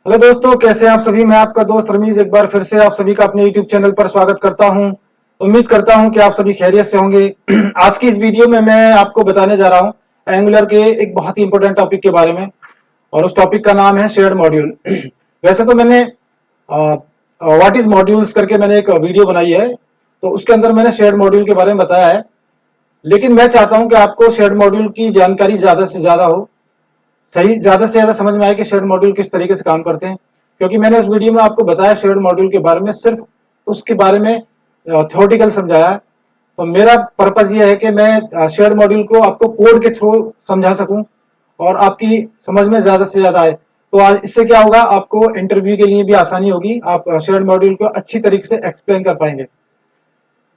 Hello दोस्तों, कैसे हैं आप सभी। मैं आपका दोस्त रमीज एक बार फिर से आप सभी का अपने YouTube चैनल पर स्वागत करता हूं। उम्मीद करता हूं कि आप सभी खैरियत से होंगे। आज की इस वीडियो में मैं आपको बताने जा रहा हूं एंगुलर के एक बहुत ही इंपॉर्टेंट टॉपिक के बारे में, और उस टॉपिक का नाम है शेयर्ड मॉड्यूल। वैसे तो मैंने व्हाट इज मॉड्यूल्स करके मैंने एक वीडियो बनाई है, तो उसके अंदर मैंने शेयर्ड मॉड्यूल के बारे में बताया है। लेकिन मैं चाहता हूं कि आपको शेयर्ड मॉड्यूल की जानकारी ज्यादा से ज्यादा हो, सही ज्यादा से ज्यादा समझ में आए कि शेयर्ड मॉड्यूल किस तरीके से काम करते हैं। क्योंकि मैंने इस वीडियो में आपको बताया शेयर्ड मॉड्यूल के बारे में, सिर्फ उसके बारे में थ्योरेटिकल समझाया है। तो मेरा पर्पज ये है कि मैं शेयर्ड मॉड्यूल को आपको कोड के थ्रू समझा सकूं और आपकी समझ में ज्यादा से ज्यादा आए। तो आज इससे क्या होगा, आपको इंटरव्यू के लिए भी आसानी होगी, आप शेयर्ड मॉड्यूल को अच्छी तरीके से एक्सप्लेन कर पाएंगे।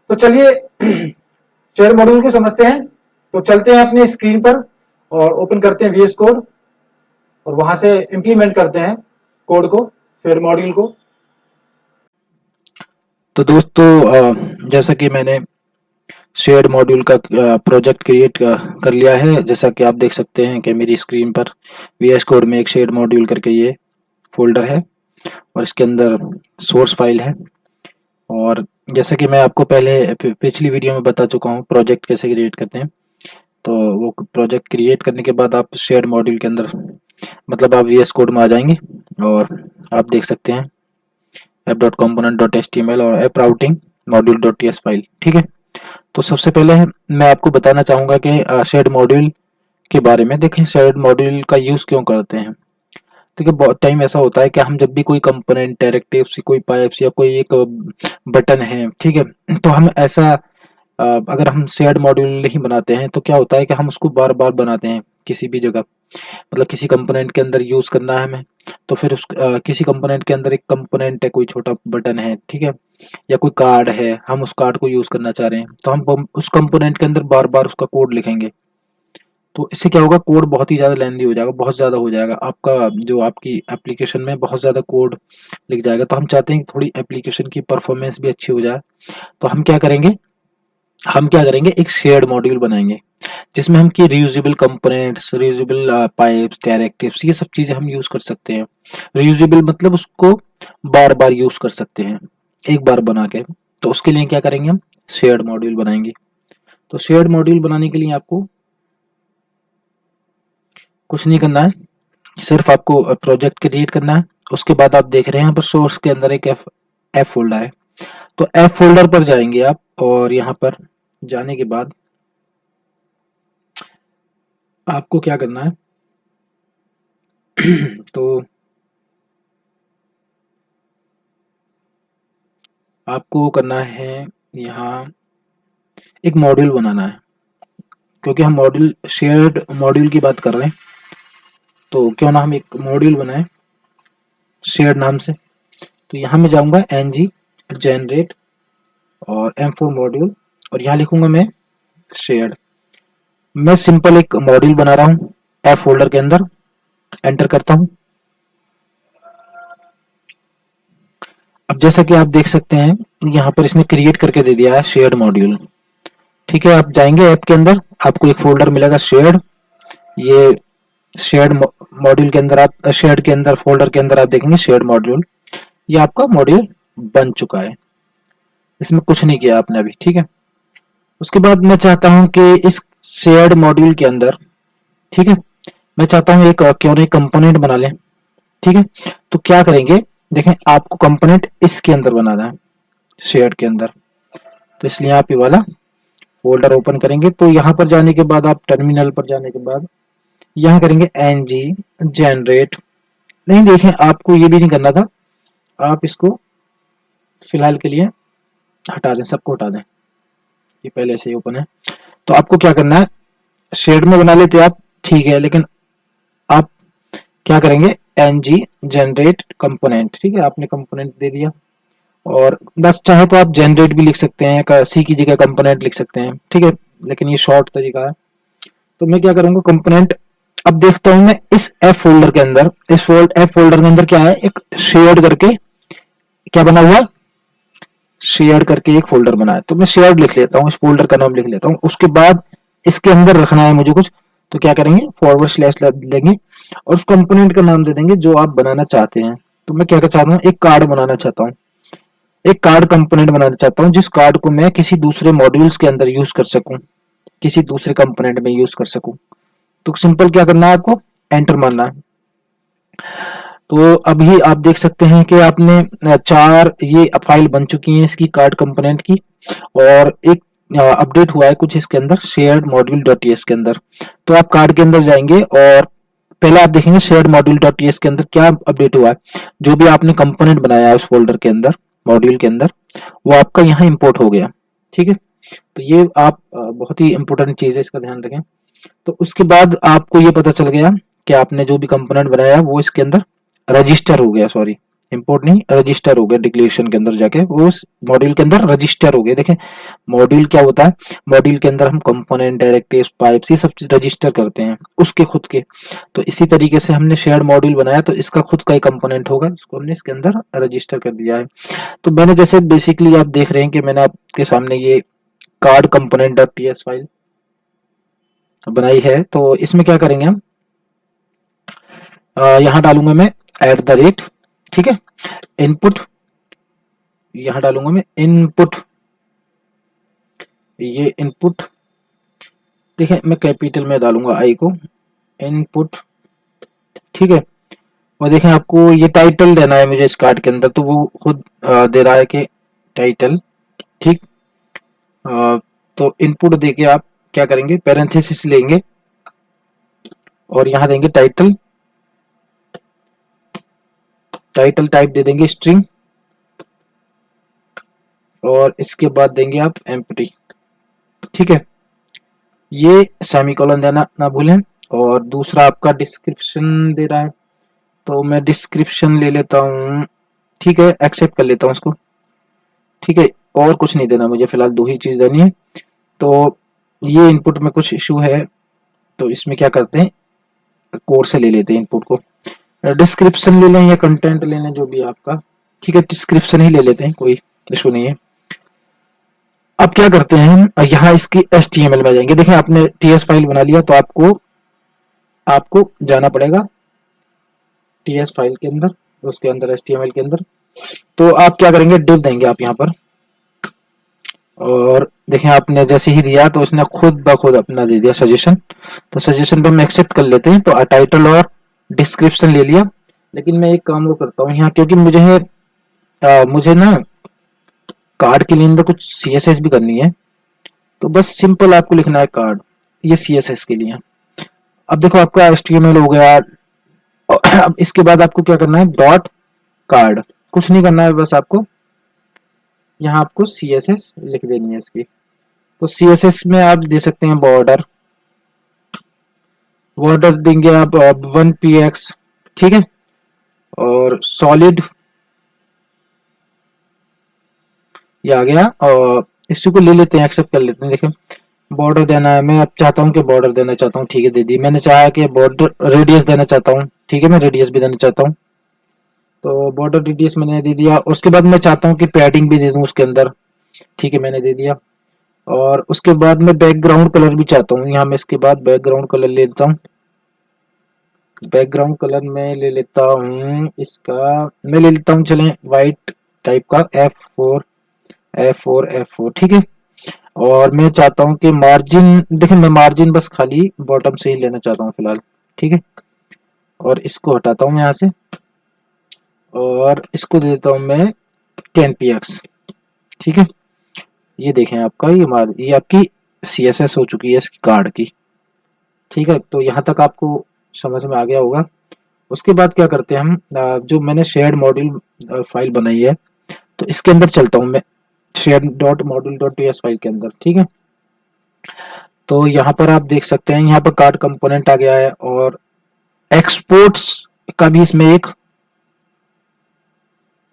तो चलिए शेयर्ड मॉड्यूल को समझते हैं। तो चलते हैं अपनी स्क्रीन पर और ओपन करते हैं VS कोड और वहां से इंप्लीमेंट करते हैं कोड को, शेयर मॉड्यूल को। तो दोस्तों जैसा कि मैंने शेयर्ड मॉड्यूल का प्रोजेक्ट क्रिएट कर लिया है। जैसा कि आप देख सकते हैं कि मेरी स्क्रीन पर VS कोड में एक शेयर्ड मॉड्यूल करके ये फोल्डर है और इसके अंदर सोर्स फाइल है। और जैसा कि मैं आपको पहले पिछली वीडियो में बता चुका हूँ प्रोजेक्ट कैसे क्रिएट करते हैं। तो वो प्रोजेक्ट क्रिएट करने के बाद आप शेयर्ड मॉड्यूल के अंदर मतलब आप VS कोड में आ जाएंगे और आप देख सकते हैं app.component.html और app routing module.ts फाइल। ठीक है, तो सबसे पहले मैं आपको बताना चाहूँगा कि शेयर्ड मॉड्यूल के बारे में। देखें शेयर्ड मॉड्यूल का यूज़ क्यों करते हैं। देखिए बहुत टाइम ऐसा होता है कि हम जब भी कोई कंपोनेंट डायरेक्टिव्स कोई पाइप्स या कोई एक बटन है, ठीक है, तो हम ऐसा अगर हम शेयर्ड मॉड्यूल नहीं बनाते हैं तो क्या होता है कि हम उसको बार बार बनाते हैं किसी भी जगह। मतलब किसी कंपोनेंट के अंदर यूज करना है हमें, तो फिर उस किसी कंपोनेंट के अंदर एक कंपोनेंट है, कोई छोटा बटन है, ठीक है, या कोई कार्ड है, हम उस कार्ड को यूज करना चाह रहे हैं, तो हम उस कंपोनेंट के अंदर बार बार उसका कोड लिखेंगे। तो इससे क्या होगा, कोड बहुत ही ज़्यादा लेंदी हो जाएगा, बहुत ज़्यादा हो जाएगा आपका, जो आपकी एप्लीकेशन में बहुत ज़्यादा कोड लिख जाएगा। तो हम चाहते हैं कि थोड़ी एप्लीकेशन की परफॉर्मेंस भी अच्छी हो जाए। तो हम क्या करेंगे, एक शेयर्ड मॉड्यूल बनाएंगे जिसमें हम की reusable components, reusable pipes, directives, ये सब चीज़ें हम यूज़ कर सकते हैं। रियूजेबल मतलब उसको बार बार यूज़ कर सकते हैं एक बार बना के। तो उसके लिए क्या करेंगे, हम शेयर्ड मॉड्यूल बनाएंगे। तो शेयर्ड मॉड्यूल बनाने के लिए आपको कुछ नहीं करना है, सिर्फ आपको प्रोजेक्ट क्रिएट करना है। उसके बाद आप देख रहे हैं यहाँ पर सोर्स के अंदर एक एफ फोल्डर है। तो एफ फोल्डर पर जाएंगे आप और यहाँ पर जाने के बाद आपको क्या करना है तो आपको करना है, यहाँ एक मॉड्यूल बनाना है। क्योंकि हम मॉड्यूल शेयर्ड मॉड्यूल की बात कर रहे हैं, तो क्यों ना हम एक मॉड्यूल बनाएं शेयर्ड नाम से। तो यहाँ मैं जाऊंगा ng generate और m4 मॉड्यूल और यहाँ लिखूंगा मैं शेयर्ड। मैं सिंपल एक मॉड्यूल बना रहा हूँ एफ फोल्डर के अंदर, एंटर करता हूँ। अब जैसा कि आप देख सकते हैं यहाँ पर इसने क्रिएट करके दे दिया है शेयर्ड मॉड्यूल। ठीक है, आप जाएंगे ऐप के अंदर, आपको एक फोल्डर मिलेगा शेयर्ड। ये शेयर्ड मॉड्यूल के अंदर आप शेयर्ड के अंदर फोल्डर के अंदर आप देखेंगे शेयर्ड मॉड्यूल। ये आपका मॉड्यूल बन चुका है, इसमें कुछ नहीं किया आपने अभी। ठीक है, उसके बाद मैं चाहता हूं कि इस शेयर्ड मॉड्यूल के अंदर, ठीक है, मैं चाहता हूं एक क्यों नहीं कंपोनेंट बना लें। ठीक है, तो क्या करेंगे, देखें आपको कंपोनेंट इसके अंदर बनाना है शेयर्ड के अंदर। तो इसलिए आप ये वाला फोल्डर ओपन करेंगे। तो यहाँ पर जाने के बाद आप टर्मिनल पर जाने के बाद यहाँ करेंगे ng generate। नहीं, देखें आपको ये भी नहीं करना था, आप इसको फिलहाल के लिए हटा दें, सबको हटा दें, ये पहले से ही ओपन है। तो आपको क्या करना है, शेड में बना लेते आप, ठीक है, लेकिन आप क्या करेंगे ng generate component। ठीक है, आपने कंपोनेंट दे दिया और बस चाहे तो आप जनरेट भी लिख सकते हैं, सी की जगह कंपोनेंट लिख सकते हैं। ठीक है, लेकिन ये शॉर्ट तरीका है। तो मैं क्या करूंगा, कंपोनेंट अब देखता हूं मैं इस एफ फोल्डर के अंदर, इस एफ फोल्डर के अंदर क्या है, एक शेयर्ड करके क्या बना हुआ, शेयर्ड करके एक फोल्डर बना है। तो मैं शेयर्ड लिख लेता हूँ, इस फोल्डर का नाम लिख लेता हूँ। उसके बाद इसके अंदर रखना है मुझे कुछ, तो क्या करेंगे, फॉरवर्ड स्लैश लेंगे और उस कंपोनेंट का नाम दे देंगे जो आप बनाना चाहते हैं। तो मैं क्या चाहता हूँ, एक कार्ड बनाना चाहता हूँ, एक कार्ड कंपोनेंट बनाना चाहता हूँ जिस कार्ड को मैं किसी दूसरे मॉड्यूल्स के अंदर यूज कर सकूं, किसी दूसरे कंपोनेंट में यूज कर सकूं। तो सिंपल क्या करना है, आपको एंटर मारना है। तो अभी आप देख सकते हैं कि आपने चार ये फाइल बन चुकी हैं इसकी कार्ड कंपोनेंट की, और एक अपडेट हुआ है कुछ इसके अंदर शेयर्ड मॉड्यूल डॉट टीएस के अंदर। तो आप कार्ड के अंदर जाएंगे और पहले आप देखेंगे शेयर्ड मॉड्यूल डॉट टीएस के अंदर क्या अपडेट हुआ है। जो भी आपने कंपोनेंट बनाया है उस फोल्डर के अंदर, मॉड्यूल के अंदर, वो आपका यहाँ इंपोर्ट हो गया। ठीक है, तो ये आप बहुत ही इंपॉर्टेंट चीज है, इसका ध्यान रखें। तो उसके बाद आपको ये पता चल गया कि आपने जो भी कंपोनेंट बनाया है वो इसके अंदर रजिस्टर हो गया, सॉरी इंपोर्ट नहीं, रजिस्टर हो गया। डिक्लेरेशन के अंदर जाके वो उस मॉड्यूल के अंदर रजिस्टर हो गए। देखें मॉड्यूल क्या होता है, मॉड्यूल के अंदर हम कंपोनेंट, डायरेक्टिव्स, पाइप्स, ये सब चीज रजिस्टर करते हैं उसके खुद के। तो इसी तरीके से हमने शेयर्ड मॉड्यूल बनाया, तो इसका खुद का ही कंपोनेंट होगा जिसको हमने इसके अंदर रजिस्टर कर दिया है। तो मैंने जैसे बेसिकली आप देख रहे हैं कि मैंने आपके सामने ये card component dot TS file बनाई है। तो इसमें क्या करेंगे हम, यहाँ डालूंगा मैं @ ठीक है, इनपुट, यहाँ डालूंगा मैं इनपुट, ये इनपुट, देखिए मैं कैपिटल में डालूंगा आई को, इनपुट। ठीक है, और देखें आपको ये टाइटल देना है मुझे इस कार्ड के अंदर, तो वो खुद दे रहा है कि टाइटल। ठीक, तो इनपुट देके आप क्या करेंगे, पैरेंथेसिस लेंगे और यहाँ देंगे टाइटल, टाइटल टाइप दे देंगे स्ट्रिंग, और इसके बाद देंगे आप एम्प्टी। ठीक है, ये सेमीकोलन देना ना भूलें। और दूसरा आपका डिस्क्रिप्शन दे रहा है, तो मैं डिस्क्रिप्शन ले लेता हूँ। ठीक है, एक्सेप्ट कर लेता हूँ उसको। ठीक है, और कुछ नहीं देना मुझे, फिलहाल दो ही चीज देनी है। तो ये इनपुट में कुछ इशू है, तो इसमें क्या करते हैं, कोड से ले लेते हैं इनपुट को। डिस्क्रिप्शन ले लें या कंटेंट ले लें, जो भी आपका। ठीक है, डिस्क्रिप्शन ही ले लेते हैं, कोई इशू नहीं है। अब क्या करते हैं हम, यहाँ इसकी HTML में जाएंगे। देखें आपने TS फाइल बना लिया, तो आपको जाना पड़ेगा TS फाइल के अंदर, उसके अंदर HTML के अंदर। तो आप क्या करेंगे, डिव देंगे आप यहाँ पर, और देखें आपने जैसे ही दिया तो उसने खुद ब खुद अपना दे दिया सजेशन। तो सजेशन पे हम एक्सेप्ट कर लेते हैं। तो टाइटल और डिस्क्रिप्शन ले लिया, लेकिन मैं एक काम वो करता हूँ यहाँ, क्योंकि मुझे ना कार्ड के लिए अंदर कुछ CSS भी करनी है। तो बस सिंपल आपको लिखना है कार्ड, ये CSS के लिए। अब देखो आपका HTML हो गया। अब इसके बाद आपको क्या करना है, डॉट कार्ड, कुछ नहीं करना है, बस आपको यहाँ आपको CSS लिख देनी है इसकी। तो CSS में आप दे सकते हैं बॉर्डर देंगे आप 1px। ठीक है, और सॉलिड ये आ गया, और इसी को ले लेते हैं, एक्सेप्ट कर लेते हैं। देखें बॉर्डर देना है, मैं अब चाहता हूँ कि बॉर्डर देना चाहता हूँ। ठीक है, दे दी। मैंने चाहा कि बॉर्डर रेडियस देना चाहता हूँ। ठीक है, मैं रेडियस भी देना चाहता हूँ, तो बॉर्डर रेडियस मैंने दे दिया। उसके बाद मैं चाहता हूँ कि पैडिंग भी दे दूँ उसके अंदर। ठीक है, मैंने दे दिया। और उसके बाद मैं बैकग्राउंड कलर भी चाहता हूँ, यहाँ मैं इसके बाद बैकग्राउंड कलर ले लेता हूँ। बैकग्राउंड कलर में ले लेता हूँ इसका, मैं ले लेता हूँ चलें वाइट टाइप का, F4। ठीक है, और मैं चाहता हूँ कि मार्जिन, देखिए मैं मार्जिन बस खाली बॉटम से ही लेना चाहता हूँ फिलहाल। ठीक है, और इसको हटाता हूँ यहाँ से, और इसको दे देता हूँ मैं 10px। ठीक है, ये देखें आपका ये आपकी CSS हो चुकी है इसकी कार्ड की। ठीक है, तो यहाँ तक आपको समझ में आ गया होगा। उसके बाद क्या करते हैं हम, जो मैंने शेयर्ड मॉड्यूल फाइल बनाई है, तो इसके अंदर चलता हूँ मैं, shared dot module dot TS file के अंदर। ठीक है, तो यहाँ पर आप देख सकते हैं, यहाँ पर कार्ड कंपोनेंट आ गया है, और एक्सपोर्ट्स का भी इसमें एक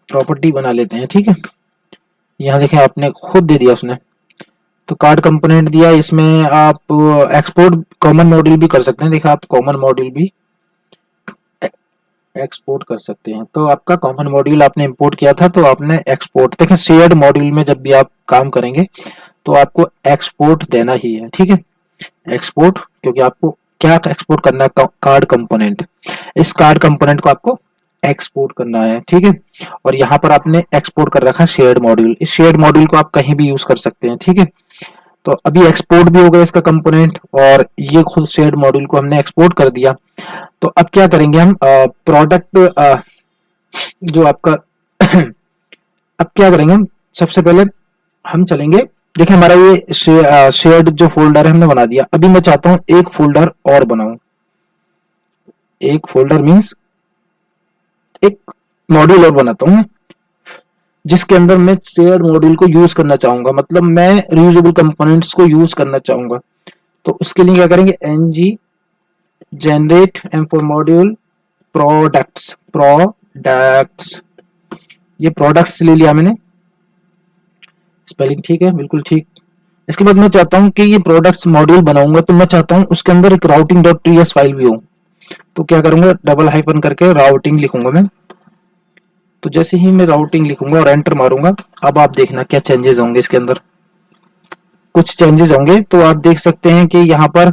प्रॉपर्टी बना लेते हैं। ठीक है, यहाँ देखें आपने खुद दे दिया उसने, तो कार्ड कंपोनेंट दिया। इसमें आप एक्सपोर्ट कॉमन मॉड्यूल भी कर सकते हैं। देखिए आप कॉमन मॉड्यूल भी एक्सपोर्ट कर सकते हैं। तो आपका कॉमन मॉड्यूल आपने इंपोर्ट किया था, तो आपने एक्सपोर्ट, देखें शेयर्ड मॉड्यूल में जब भी आप काम करेंगे तो आपको एक्सपोर्ट देना ही है। ठीक है, एक्सपोर्ट, क्योंकि आपको क्या एक्सपोर्ट करना है, कार्ड कंपोनेंट। इस कार्ड कंपोनेंट को आपको एक्सपोर्ट करना है, ठीक है। और यहाँ पर आपने एक्सपोर्ट कर रखा है शेयर्ड मॉड्यूल। इस शेयर्ड मॉड्यूल को आप कहीं भी यूज कर सकते हैं, ठीक है। तो अभी एक्सपोर्ट भी हो गया इसका कंपोनेंट, और ये खुद शेयर्ड मॉड्यूल को हमने एक्सपोर्ट कर दिया। तो अब क्या करेंगे हम, प्रोडक्ट जो आपका अब क्या करेंगे हम, सबसे पहले हम चलेंगे, देखिए हमारा ये शेयर्ड जो फोल्डर है हमने बना दिया। अभी मैं चाहता हूं एक फोल्डर और बनाऊं। एक फोल्डर मीन्स एक मॉड्यूल और बनाता हूं जिसके अंदर मैं शेयर्ड मॉड्यूल को यूज करना चाहूंगा, मतलब मैं रीयूजेबल कंपोनेंट्स को यूज करना चाहूंगा। तो उसके लिए क्या करेंगे, ng generate m4 module products. ये प्रोडक्ट्स ले लिया मैंने, स्पेलिंग ठीक है, बिल्कुल ठीक। इसके बाद मैं चाहता हूं कि ये प्रोडक्ट्स मॉड्यूल बनाऊंगा, तो मैं चाहता हूं उसके अंदर एक routing.ts फाइल भी हो। तो क्या करूंगा, डबल हाइफन करके राउटिंग लिखूंगा मैं। तो जैसे ही मैं राउटिंग लिखूंगा और एंटर मारूंगा, अब आप देखना क्या चेंजेस होंगे इसके अंदर। कुछ चेंजेस होंगे, तो आप देख सकते हैं कि यहाँ पर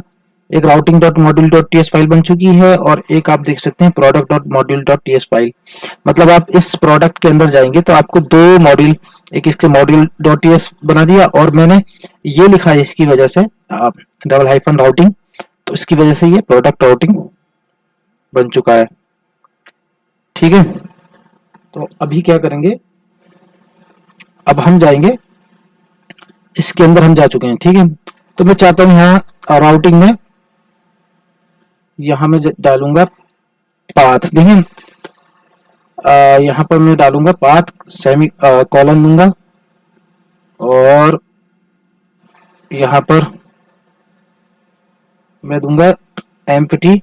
एक routing.module.ts फाइल बन चुकी है, और एक आप देख सकते हैं product.module.ts फाइल। मतलब आप इस प्रोडक्ट के अंदर जाएंगे तो आपको दो मॉड्यूल, एक इसके module.ts बना दिया, और मैंने ये लिखा है इसकी वजह से डबल हाइफन राउटिंग, तो इसकी वजह से ये प्रोडक्ट राउटिंग बन चुका है, ठीक है। तो अभी क्या करेंगे, अब हम जाएंगे इसके अंदर, हम जा चुके हैं, ठीक है। तो मैं चाहता हूं यहाँ राउटिंग में, यहाँ मैं डालूंगा पाथ, देखिए यहाँ पर मैं डालूंगा पाथ, सेमी कॉलन दूंगा, और यहाँ पर मैं दूंगा एम्प्टी,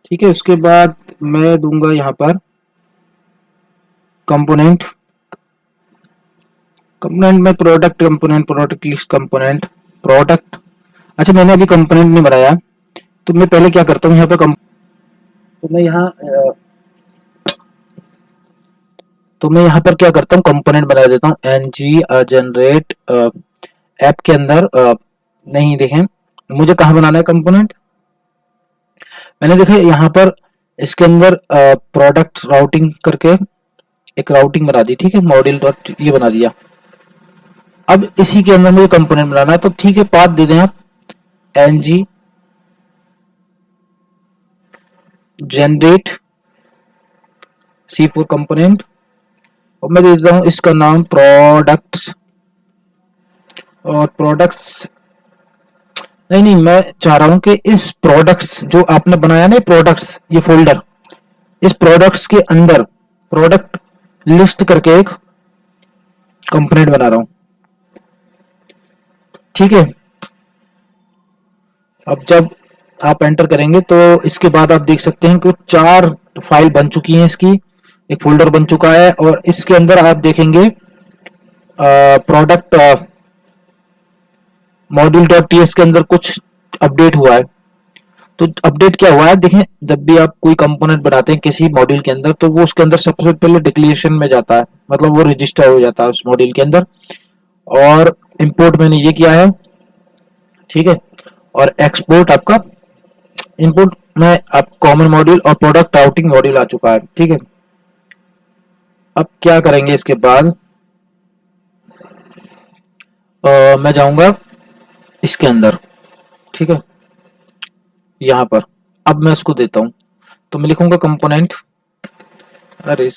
ठीक है। उसके बाद मैं दूंगा यहाँ पर कंपोनेंट में product component, product list component, product. अच्छा, मैंने अभी कंपोनेंट नहीं बनाया, तो मैं पहले क्या करता हूँ यहाँ पे तो मैं यहाँ पर क्या करता हूँ, कंपोनेंट बना देता हूँ ng जनरेट ऐप के अंदर। नहीं, देखें मुझे कहाँ बनाना है कंपोनेंट, मैंने देखा यहाँ पर इसके अंदर प्रोडक्ट राउटिंग करके एक राउटिंग बना दी, ठीक है, मॉड्यूल डॉट ये बना दिया। अब इसी के अंदर मुझे कंपोनेंट बनाना है, तो ठीक है, पाथ दे दें आप ng जनरेट C4 कंपोनेंट, और मैं दे देता हूं इसका नाम प्रोडक्ट्स। और प्रोडक्ट्स नहीं, मैं चाह रहा हूं कि इस प्रोडक्ट्स जो आपने बनाया ना, प्रोडक्ट्स ये फोल्डर, इस प्रोडक्ट्स के अंदर प्रोडक्ट लिस्ट करके एक कंपोनेंट बना रहा हूं, ठीक है। अब जब आप एंटर करेंगे तो इसके बाद आप देख सकते हैं कि 4 फाइल बन चुकी हैं, इसकी एक फोल्डर बन चुका है, और इसके अंदर आप देखेंगे प्रोडक्ट module.ts के अंदर कुछ अपडेट हुआ है। तो अपडेट क्या हुआ है, देखें जब भी आप कोई कंपोनेंट बनाते हैं किसी मॉड्यूल के अंदर, तो वो उसके अंदर सबसे पहले डिक्लेरेशन में जाता है, मतलब वो रजिस्टर हो जाता है उस मॉड्यूल के अंदर। और इंपोर्ट मैंने ये किया है, ठीक है, और एक्सपोर्ट आपका इंपोर्ट में आप कॉमन मॉड्यूल और प्रोडक्ट राउटिंग मॉड्यूल आ चुका है, ठीक है। अब क्या करेंगे इसके बाद, मैं जाऊंगा इसके अंदर, ठीक है, यहां पर। अब मैं इसको देता हूं, तो मैं लिखूंगा कंपोनेंट, अरे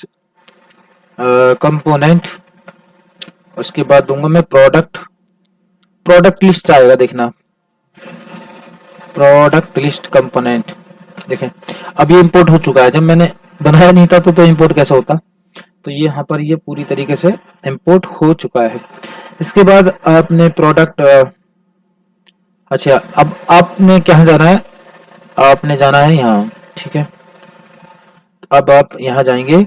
कंपोनेंट, उसके बाद दूंगा मैं प्रोडक्ट लिस्ट आएगा, देखना प्रोडक्ट लिस्ट कंपोनेंट। देखें अब ये इंपोर्ट हो चुका है, जब मैंने बनाया नहीं था तो इंपोर्ट कैसा होता, तो ये यहाँ पर ये पूरी तरीके से इंपोर्ट हो चुका है। इसके बाद आपने प्रोडक्ट, अच्छा अब आपने क्या जाना है, आपने जाना है यहाँ, ठीक है। अब आप यहाँ जाएंगे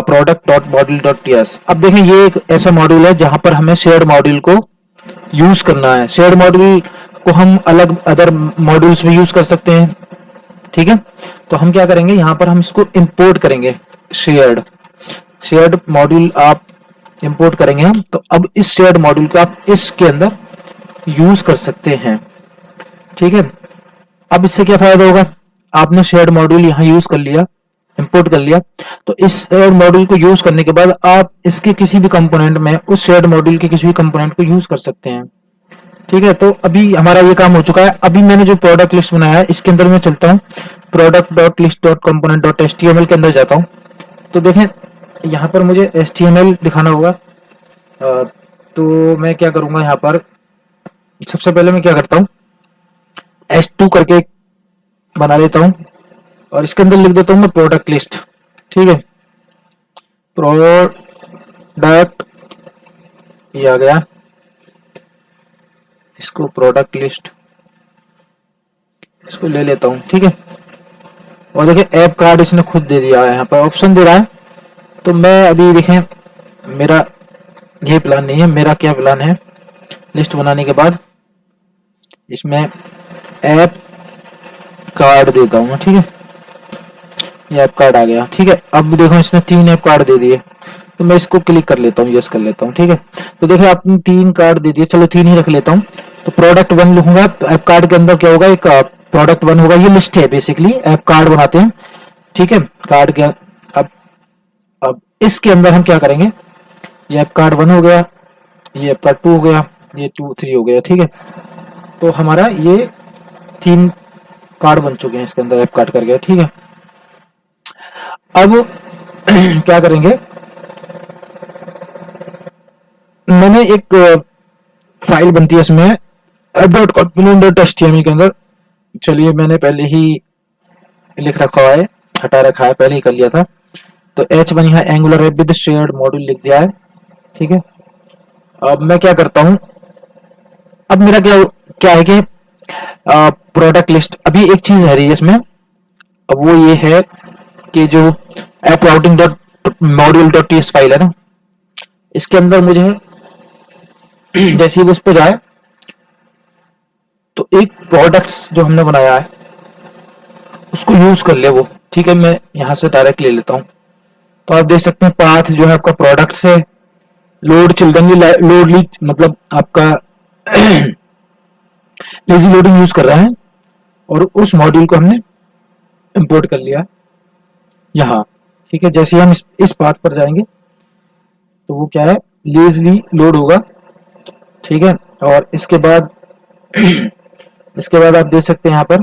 product.module.ts। अब देखें ये एक ऐसा मॉड्यूल है जहां पर हमें शेयर्ड मॉड्यूल को यूज करना है। शेयर्ड मॉड्यूल को हम अलग अदर मॉड्यूल्स में यूज कर सकते हैं, ठीक है। तो हम क्या करेंगे, यहाँ पर हम इसको इंपोर्ट करेंगे, शेयर्ड मॉड्यूल आप इंपोर्ट करेंगे हम। तो अब इस शेयर्ड मॉड्यूल को आप इसके अंदर यूज कर सकते हैं, ठीक है। अब इससे क्या फायदा होगा, आपने शेयर्ड मॉड्यूल यहाँ यूज कर लिया, इंपोर्ट कर लिया, तो इस शेयर्ड मॉड्यूल को यूज करने के बाद आप इसके किसी भी कंपोनेंट में उस शेयर्ड मॉड्यूल के किसी भी कंपोनेंट को यूज कर सकते हैं। ठीक है, तो अभी हमारा ये काम हो चुका है। अभी मैंने जो प्रोडक्ट लिस्ट बनाया है इसके अंदर मैं चलता हूँ, product.list.component.html के अंदर जाता हूँ। तो देखें यहाँ पर मुझे HTML दिखाना होगा। तो मैं क्या करूँगा, यहाँ पर सबसे पहले मैं क्या करता हूँ, H2 करके बना लेता हूँ और इसके अंदर लिख देता हूँ मैं प्रोडक्ट लिस्ट। ठीक है, प्रोडक्ट, ये आ गया, इसको प्रोडक्ट लिस्ट, इसको ले लेता हूँ। ठीक है, और देखिए ऐप कार्ड इसने खुद दे दिया है, यहाँ पर ऑप्शन दे रहा है। तो मैं अभी देखें, मेरा ये प्लान नहीं है, मेरा क्या प्लान है, लिस्ट बनाने के बाद इसमें ऐप कार्ड देता हूँ मैं। ठीक है, ये ऐप कार्ड आ गया। ठीक है, अब देखो इसने 3 ऐप कार्ड दे दिए, तो मैं इसको क्लिक कर लेता हूँ, यस कर लेता हूँ। ठीक है, तो देखिए आपने 3 कार्ड दे दिए, चलो 3 ही रख लेता हूँ। तो प्रोडक्ट 1 लिखूंगा, ऐप कार्ड के अंदर क्या होगा, एक प्रोडक्ट 1 होगा, ये लिस्ट है बेसिकली, ऐप कार्ड बनाते हैं। ठीक है, कार्ड के अब इसके अंदर हम क्या करेंगे, ये ऐप कार्ड 1 हो गया, ये ऐप कार्ड 2 हो गया, ये 2 3 हो गया। ठीक है, तो हमारा ये 3 कार्ड बन चुके हैं इसके अंदर, ऐप कार्ड कर गया। ठीक है, अब क्या करेंगे, मैंने एक फाइल बनती है इसमें app.component.html के अंदर, चलिए मैंने पहले ही लिख रखा है, हटा रखा है, पहले ही कर लिया था। तो H1 यहाँ angular app with shared module लिख दिया है। ठीक है, अब मैं क्या करता हूं, अब मेरा क्या है कि प्रोडक्ट लिस्ट, अभी एक चीज है रही है इसमें, अब वो ये है कि जो app routing dot module dot TS file है ना, इसके अंदर मुझे जैसे ही उस पर जाए तो एक प्रोडक्ट्स जो हमने बनाया है उसको यूज कर ले वो। ठीक है, मैं यहां से डायरेक्ट ले लेता हूं। तो आप देख सकते हैं पाथ जो है आपका प्रोडक्ट से लोड चिल्ड्रन, लोड लीड मतलब आपका लेजी लोडिंग यूज कर रहा है, और उस मॉड्यूल को हमने इंपोर्ट कर लिया यहाँ। ठीक है, जैसे हम इस पाथ पर जाएंगे तो वो क्या है, लेजली लोड होगा। ठीक है, और इसके बाद आप देख सकते हैं यहाँ पर,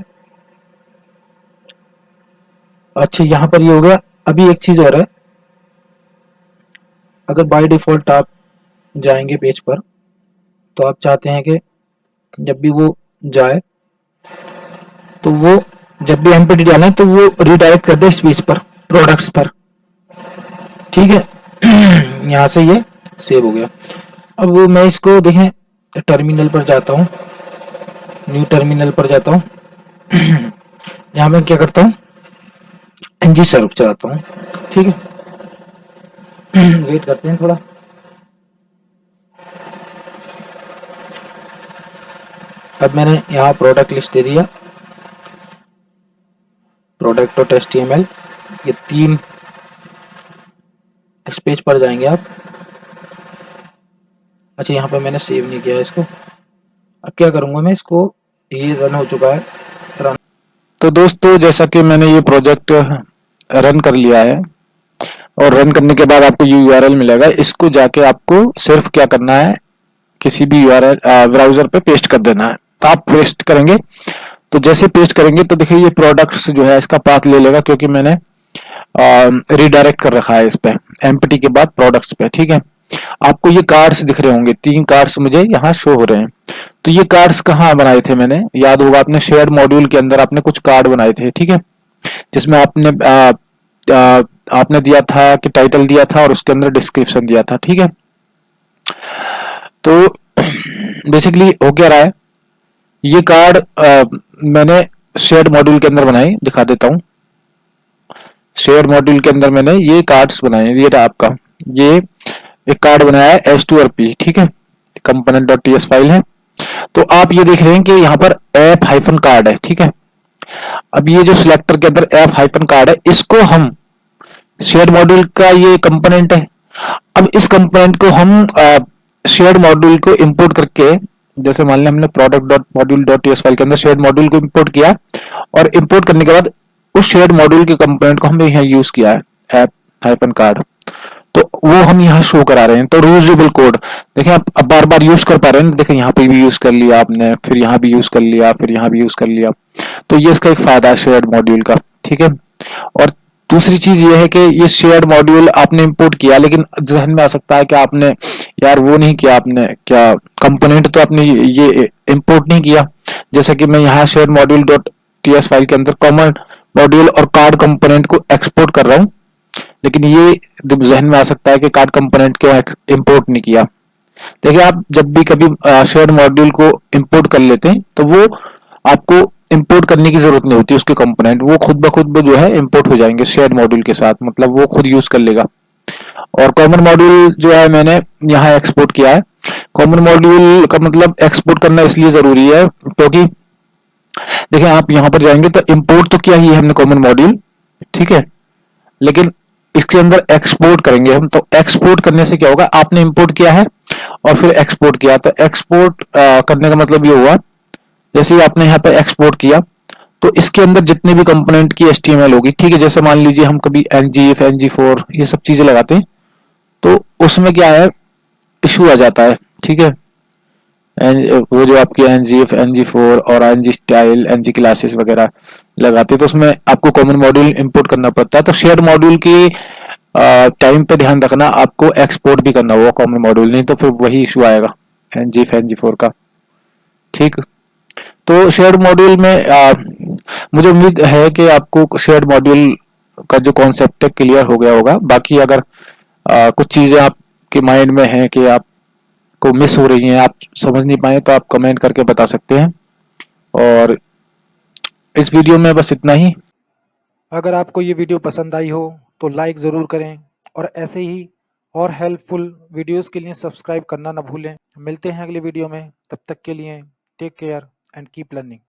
अच्छा यहाँ पर ये हो गया। अभी एक चीज और है, अगर बाय डिफॉल्ट आप जाएंगे पेज पर तो आप चाहते हैं कि जब भी वो जाए तो वो जब भी एमपीटी डालें तो वो रिडायरेक्ट कर दे इस पेज पर, प्रोडक्ट्स पर। ठीक है, यहाँ से ये सेव हो गया। अब वो मैं इसको देखें, टर्मिनल पर जाता हूँ, न्यू टर्मिनल पर जाता हूँ, यहाँ मैं क्या करता हूँ, ng सर्व चलाता हूँ। ठीक है, वेट करते हैं थोड़ा। अब मैंने यहाँ प्रोडक्ट लिस्ट दे दिया, product.html, ये 3 इस पेज पर जाएंगे आप। अच्छा यहाँ पर मैंने सेव नहीं किया इसको, अब क्या करूंगा मैं, इसको, ये रन हो चुका है, रन। तो दोस्तों जैसा कि मैंने ये प्रोजेक्ट रन कर लिया है, और रन करने के बाद आपको ये यूआरएल मिलेगा, इसको जाके आपको सिर्फ क्या करना है, किसी भी यूआरएल ब्राउजर पे पेस्ट कर देना है। तो आप पेस्ट करेंगे, तो जैसे पेस्ट करेंगे तो देखिए ये प्रोडक्ट्स जो है इसका पाथ ले लेगा, क्योंकि मैंने रिडायरेक्ट कर रखा है इस पे, एम्प्टी के बाद प्रोडक्ट्स पे। ठीक है, आपको ये कार्ड्स दिख रहे होंगे, 3 कार्ड्स मुझे यहाँ शो हो रहे हैं। तो ये कार्ड्स कहाँ बनाए थे मैंने, याद होगा आपने शेयर्ड मॉड्यूल के अंदर आपने कुछ कार्ड बनाए थे। ठीक है, जिसमें आपने दिया था कि टाइटल दिया था और उसके अंदर डिस्क्रिप्शन दिया था। ठीक है, तो बेसिकली हो क्या रहा है, ये कार्ड मैंने शेयर्ड मॉड्यूल के अंदर बनाए, दिखा देता हूँ। शेयर्ड मॉड्यूल के अंदर मैंने ये कार्ड्स बनाए, ये आपका ये एक कार्ड बनाया है h2rp। ठीक है, component.ts फाइल है। तो आप ये देख रहे हैं कि यहाँ पर ऐप हाइफन कार्ड है। ठीक है, अब ये जो सिलेक्टर के अंदर ऐप हाइफन कार्ड है, इसको हम शेयर्ड मॉड्यूल का ये कंपोनेंट है। अब इस कंपोनेंट को हम शेयर्ड मॉड्यूल को इंपोर्ट करके जैसे मान लिया हमने product.module.ts फाइल के अंदर शेयर्ड मॉड्यूल को इंपोर्ट किया और इंपोर्ट करने के बाद उस शेयर्ड मॉड्यूल के कंपोनेंट को हमने यहाँ यूज किया है ऐप हाइफन कार्ड, तो वो हम यहाँ शो करा रहे हैं। तो रीयूजेबल कोड देखें आप अब बार बार यूज कर पा रहे हैं, देखें यहाँ पे भी यूज कर लिया आपने, फिर यहाँ भी यूज कर लिया, फिर यहाँ भी यूज कर लिया, तो ये इसका एक फायदा है शेयर्ड मॉड्यूल का, ठीक है। और दूसरी चीज ये है कि ये शेयर्ड मॉड्यूल आपने इंपोर्ट किया, लेकिन जहन में आ सकता है कि आपने यार वो नहीं किया, आपने क्या कंपोनेंट तो आपने ये इंपोर्ट नहीं किया। जैसे कि मैं यहाँ shared module dot TS file के अंदर कॉमन मॉड्यूल और कार्ड कंपोनेंट को एक्सपोर्ट कर रहा हूँ, लेकिन ये जहन में आ सकता है कि कार्ड कंपोनेंट क्यों इंपोर्ट नहीं किया। देखिए आप जब भी कभी शेयर्ड मॉड्यूल को इंपोर्ट कर लेते हैं तो वो आपको इंपोर्ट करने की जरूरत नहीं होती, उसके कंपोनेंट वो खुद ब खुद जो है इंपोर्ट हो जाएंगे शेयर्ड मॉड्यूल के साथ, मतलब वो खुद यूज कर लेगा। और कॉमन मॉड्यूल जो है मैंने यहाँ एक्सपोर्ट किया है। कॉमन मॉड्यूल का मतलब एक्सपोर्ट करना इसलिए जरूरी है क्योंकि देखिए आप यहाँ पर जाएंगे तो इंपोर्ट तो किया ही है हमने कॉमन मॉड्यूल, ठीक है, लेकिन इसके अंदर एक्सपोर्ट करेंगे हम। तो एक्सपोर्ट करने से क्या होगा, आपने इंपोर्ट किया है और फिर एक्सपोर्ट किया, तो एक्सपोर्ट करने का मतलब ये हुआ जैसे ही आपने यहाँ पे एक्सपोर्ट किया तो इसके अंदर जितने भी कंपोनेंट की HTML होगी, ठीक है, जैसे मान लीजिए हम कभी ngif ng4 ये सब चीजें लगाते हैं तो उसमें क्या है इशू आ जाता है, ठीक है। वो जो आपके ngif ng4 और ng स्टाइल ng क्लासेस वगैरह लगाते हैं तो उसमें आपको कॉमन मॉड्यूल इंपोर्ट करना पड़ता है। तो शेयर्ड मॉड्यूल की टाइम पे ध्यान रखना, आपको एक्सपोर्ट भी करना होगा कॉमन मॉड्यूल, नहीं तो फिर वही इशू आएगा ngif ng4 का, ठीक। तो शेयर्ड मॉड्यूल में मुझे उम्मीद है कि आपको शेयर्ड मॉड्यूल का जो कॉन्सेप्ट है क्लियर हो गया होगा। बाकी अगर कुछ चीजें आपके माइंड में हैं कि आपको मिस हो रही हैं, आप समझ नहीं पाए, तो आप कमेंट करके बता सकते हैं। और इस वीडियो में बस इतना ही। अगर आपको ये वीडियो पसंद आई हो तो लाइक ज़रूर करें और ऐसे ही और हेल्पफुल वीडियोस के लिए सब्सक्राइब करना ना भूलें। मिलते हैं अगली वीडियो में, तब तक के लिए take care and keep learning.